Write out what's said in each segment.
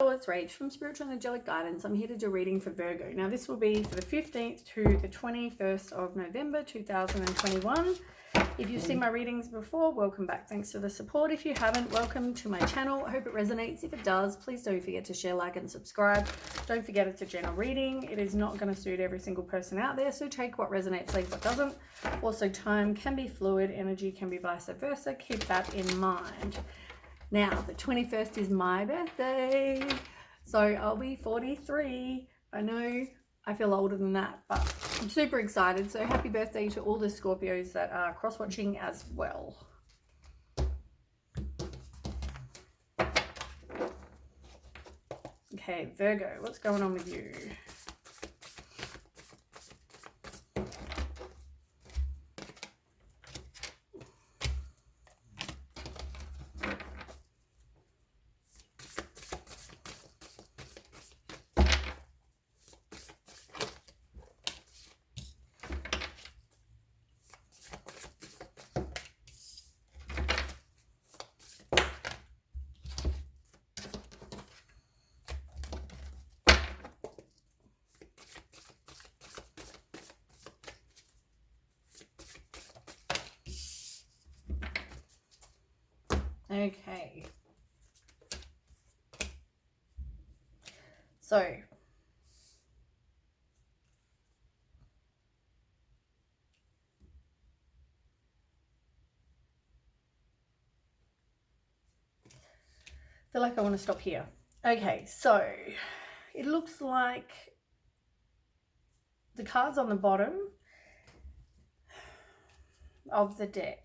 Hello, it's Rach from Spiritual and Angelic Guidance. I'm here to do a reading for Virgo. Now, this will be for the 15th to the 21st of November 2021. If you've seen my readings before, welcome back. Thanks for the support. If you haven't, welcome to my channel. I hope it resonates. If it does, please don't forget to share, like, and subscribe. Don't forget it's a general reading. It is not going to suit every single person out there, so take what resonates, leave what doesn't. Also, time can be fluid, energy can be vice versa. Keep that in mind. Now, the 21st is my birthday, so I'll be 43. I know I feel older than that, but I'm super excited. So happy birthday to all the Scorpios that are cross-watching as well. Okay, Virgo, what's going on with you? Okay. So, I feel like I want to stop here. Okay, so it looks like the cards on the bottom of the deck,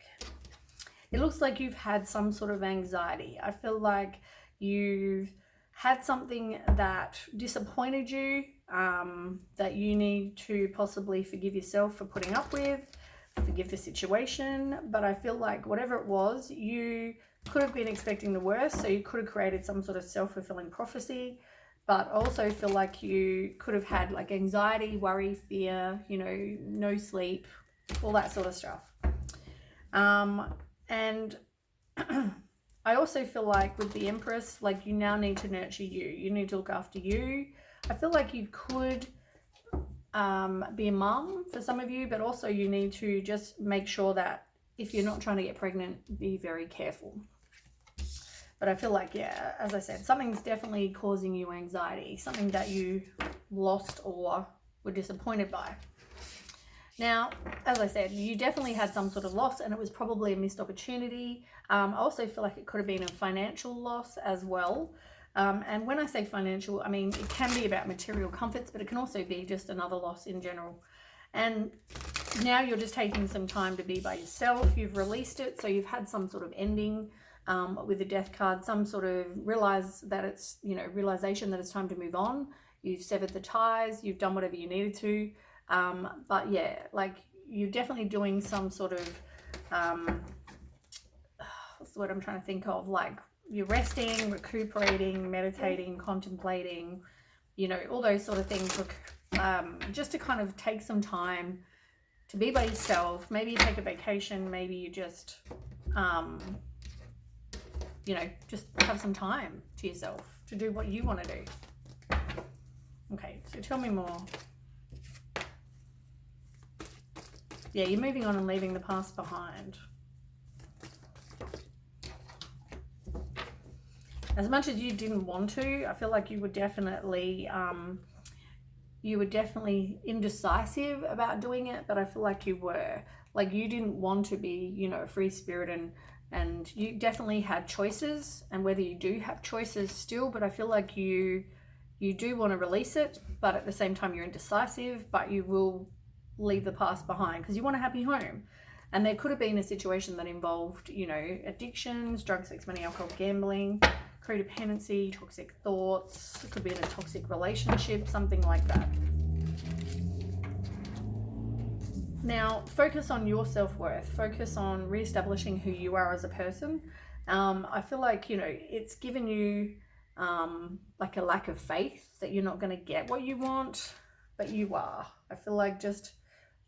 it looks like you've had some sort of anxiety. I feel like you've had something that disappointed you, that you need to possibly forgive yourself for putting up with, forgive the situation. But I feel like whatever it was, you could have been expecting the worst, so you could have created some sort of self-fulfilling prophecy. But also feel like you could have had like anxiety, worry, fear, you know, no sleep, all that sort of stuff. And I also feel like with the Empress, like you now need to nurture you. You need to look after you. I feel like you could be a mum for some of you, but also you need to just make sure that if you're not trying to get pregnant, be very careful. But I feel like, yeah, as I said, something's definitely causing you anxiety, something that you lost or were disappointed by. Now, as I said, you definitely had some sort of loss, and it was probably a missed opportunity. I also feel like it could have been a financial loss as well. And when I say financial, I mean, it can be about material comforts, but it can also be just another loss in general. And now you're just taking some time to be by yourself. You've released it, so you've had some sort of ending with the Death card, some sort of realization that it's time to move on. You've severed the ties, you've done whatever you needed to. But yeah, like you're definitely doing some sort of, what's the word I'm trying to think of? Like you're resting, recuperating, meditating, contemplating, you know, all those sort of things. Look, just to kind of take some time to be by yourself. Maybe you take a vacation, maybe you just, you know, just have some time to yourself to do what you want to do. Okay, so tell me more. Yeah, you're moving on and leaving the past behind. As much as you didn't want to, I feel like you were definitely indecisive about doing it, but I feel like you were. Like you didn't want to be, you know, a free spirit, and you definitely had choices, and whether you do have choices still, but I feel like you do want to release it, but at the same time you're indecisive, but you will leave the past behind because you want a happy home. And there could have been a situation that involved, you know, addictions, drugs, sex, money, alcohol, gambling, codependency, toxic thoughts. It could be in a toxic relationship, something like that. Now, focus on your self-worth. Focus on reestablishing who you are as a person. I feel like, you know, it's given you like a lack of faith that you're not going to get what you want, but you are. I feel like just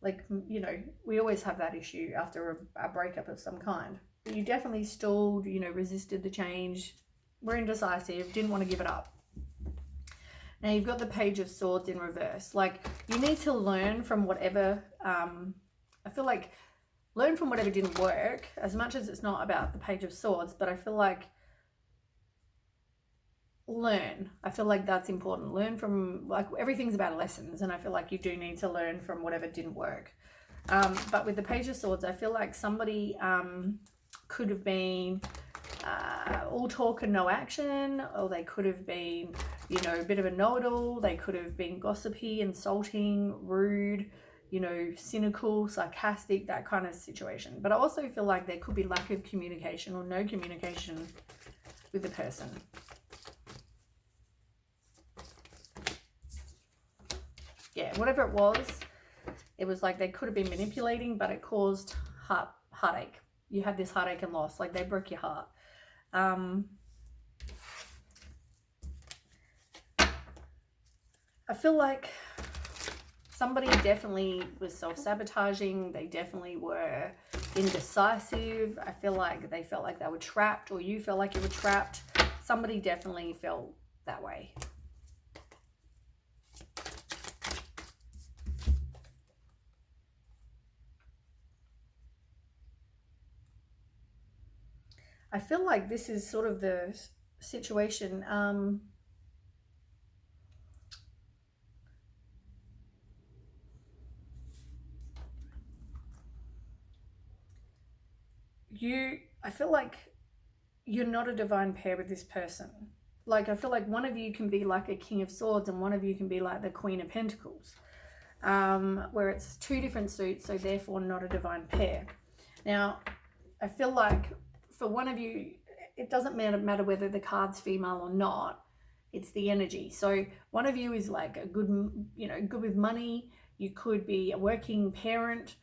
like, you know, we always have that issue after a breakup of some kind. But you definitely stalled, you know, resisted the change, were indecisive, didn't want to give it up. Now you've got the Page of Swords in reverse. Like, you need to learn from whatever, I feel like learn from whatever didn't work, as much as it's not about the Page of Swords, but I feel like learn. I feel like that's important. Learn from, like, everything's about lessons, and I feel like you do need to learn from whatever didn't work. But with the Page of Swords, I feel like somebody could have been all talk and no action, or they could have been, you know, a bit of a know-it-all. They could have been gossipy, insulting, rude, you know, cynical, sarcastic, that kind of situation. But I also feel like there could be lack of communication or no communication with the person. Yeah, whatever it was like they could have been manipulating, but it caused heartache. You had this heartache and loss, like they broke your heart. I feel like somebody definitely was self-sabotaging. They definitely were indecisive. I feel like they felt like they were trapped, or you felt like you were trapped. Somebody definitely felt that way. I feel like this is sort of the situation. I feel like you're not a divine pair with this person. Like, I feel like one of you can be like a King of Swords and one of you can be like the Queen of Pentacles, where it's two different suits, so therefore not a divine pair. Now, I feel like for one of you, it doesn't matter whether the card's female or not. It's the energy. So one of you is like a good, you know, good with money. You could be a working parent.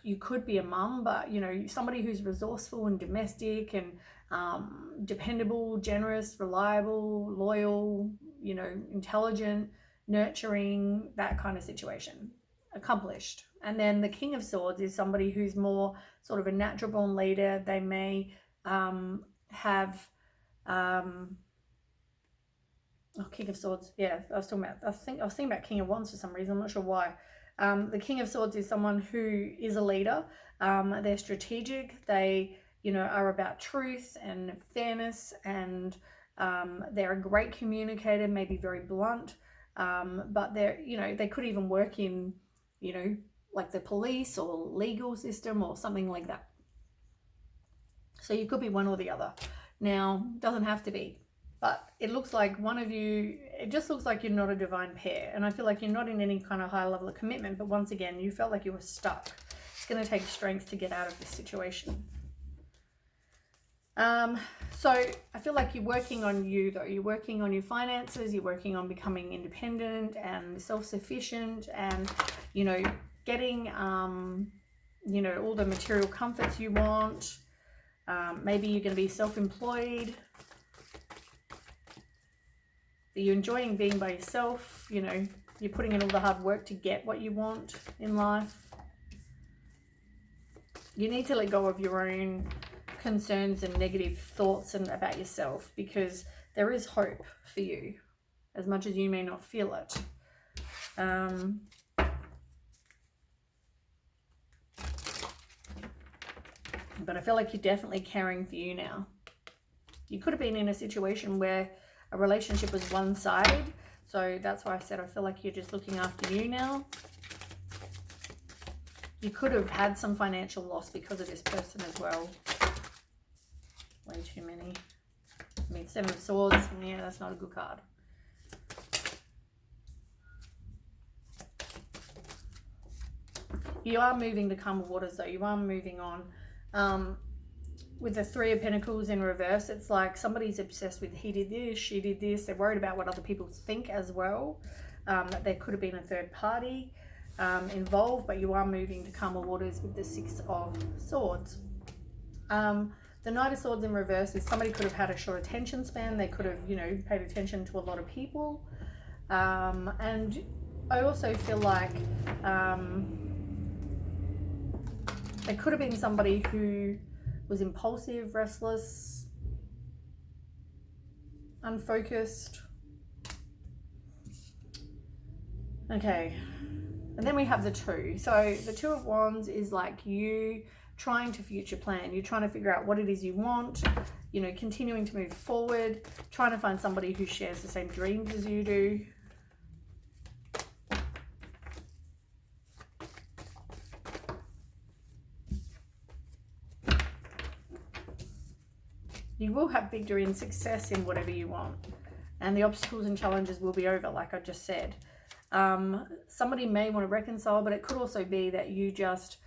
You could be a mum, but, you know, somebody who's resourceful and domestic and dependable, generous, reliable, loyal, you know, intelligent, nurturing, that kind of situation. Accomplished. And then the King of Swords is somebody who's more sort of a natural born leader. They may have King of Swords. Yeah, I was thinking about King of Wands for some reason. I'm not sure why. The King of Swords is someone who is a leader. They're strategic. They, you know, are about truth and fairness, and they're a great communicator, maybe very blunt. But they're, you know, they could even work in, you know, like the police or legal system or something like that. So you could be one or the other. Now, doesn't have to be, but it looks like one of you, it just looks like you're not a divine pair. And I feel like you're not in any kind of high level of commitment, but once again, you felt like you were stuck. It's going to take strength to get out of this situation. So I feel like you're working on you, though. You're working on your finances. You're working on becoming independent and self-sufficient, and, you know, getting, you know, all the material comforts you want. Maybe you're going to be self-employed. You're enjoying being by yourself. You know, you're putting in all the hard work to get what you want in life. You need to let go of your own concerns and negative thoughts and about yourself, because there is hope for you, as much as you may not feel it. But I feel like you're definitely caring for you now. You could have been in a situation where a relationship was one-sided, so that's why I said I feel like you're just looking after you now. You could have had some financial loss because of this person as well. Way too many. I mean, Seven of Swords, yeah, that's not a good card. You are moving to calmer waters, though. You are moving on. With the Three of Pentacles in reverse, it's like somebody's obsessed with he did this, she did this. They're worried about what other people think as well. That there could have been a third party involved, but you are moving to calmer waters with the Six of Swords. The Knight of Swords in reverse is somebody could have had a short attention span. They could have, you know, paid attention to a lot of people. And I also feel like there could have been somebody who was impulsive, restless, unfocused. Okay. And then we have the 2. So the 2 of Wands is like you trying to future plan. You're trying to figure out what it is you want, you know, continuing to move forward, trying to find somebody who shares the same dreams as you do. You will have victory and success in whatever you want. And the obstacles and challenges will be over, like I just said. Somebody may want to reconcile, but it could also be that you just,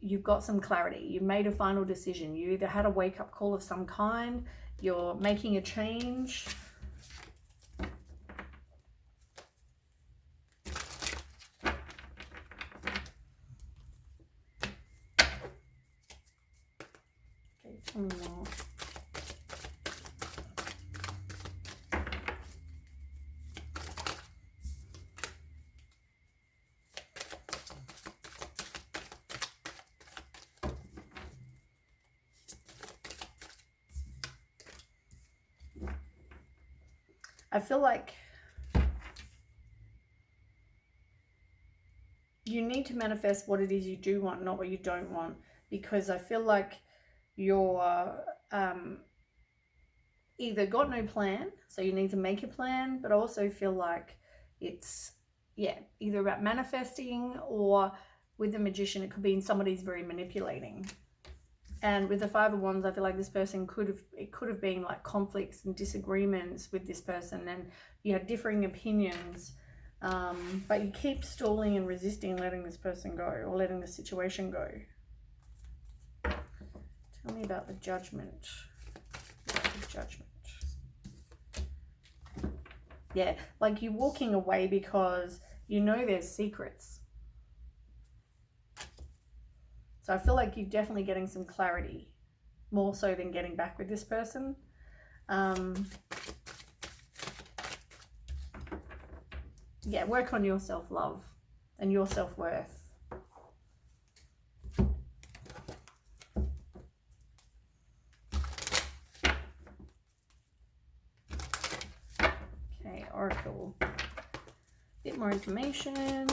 you've got some clarity. You've made a final decision. You either had a wake-up call of some kind, you're making a change. Okay, tell me more. I feel like you need to manifest what it is you do want, not what you don't want, because I feel like you're either got no plan, so you need to make a plan, but I also feel like it's, yeah, either about manifesting, or with the Magician, it could be somebody's very manipulating. And with the 5 of Wands, I feel like this person could have been like conflicts and disagreements with this person, and you had differing opinions, but you keep stalling and resisting letting this person go, or letting the situation go. Tell me about the Judgment. The Judgment. Yeah, like you're walking away because you know there's secrets. So I feel like you're definitely getting some clarity, more so than getting back with this person. Yeah, work on your self-love and your self-worth. Okay, Oracle. A bit more information.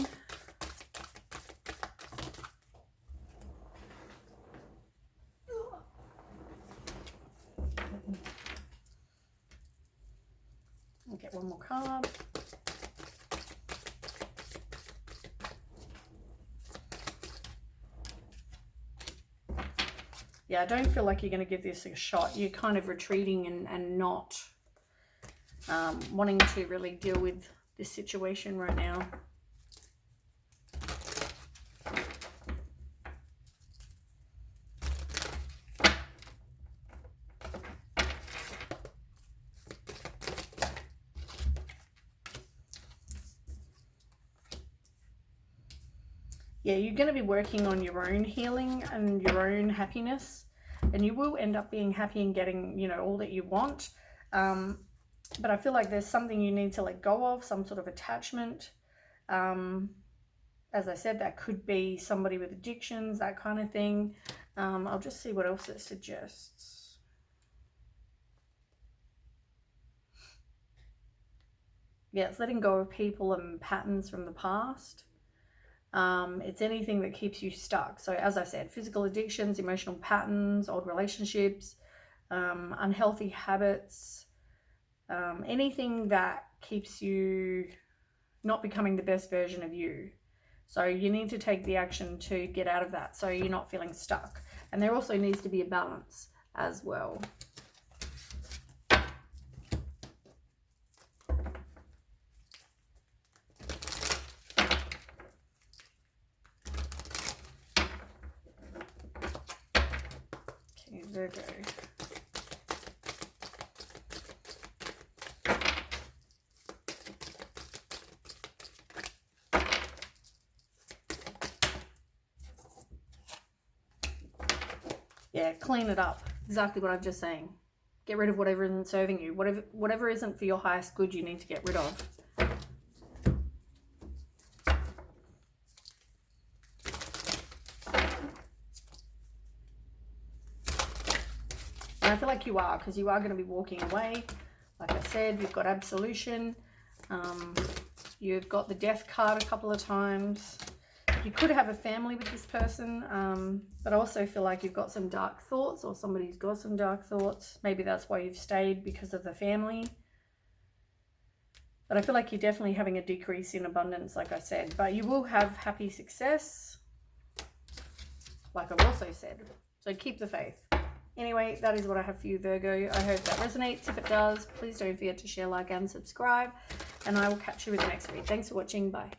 I'll get one more card. Yeah, I don't feel like you're going to give this a shot. You're kind of retreating and not wanting to really deal with this situation right now. Yeah, you're going to be working on your own healing and your own happiness, and you will end up being happy and getting, you know, all that you want. But I feel like there's something you need to let go of, some sort of attachment. As I said, that could be somebody with addictions, that kind of thing. I'll just see what else it suggests. Yeah, it's letting go of people and patterns from the past. It's anything that keeps you stuck. So as I said, physical addictions, emotional patterns, old relationships, unhealthy habits, anything that keeps you not becoming the best version of you. So you need to take the action to get out of that, so you're not feeling stuck. And there also needs to be a balance as well. Okay, Virgo. Yeah, clean it up. Exactly what I've just saying. Get rid of whatever isn't serving you. Whatever isn't for your highest good, you need to get rid of. And I feel like you are, because you are going to be walking away. Like I said, you've got absolution. You've got the death card a couple of times. You could have a family with this person, but I also feel like you've got some dark thoughts, or somebody's got some dark thoughts. Maybe that's why you've stayed, because of the family. But I feel like you're definitely having a decrease in abundance, like I said. But you will have happy success, like I've also said. So keep the faith. Anyway, that is what I have for you, Virgo. I hope that resonates. If it does, please don't forget to share, like, and subscribe. And I will catch you in the next read. Thanks for watching. Bye.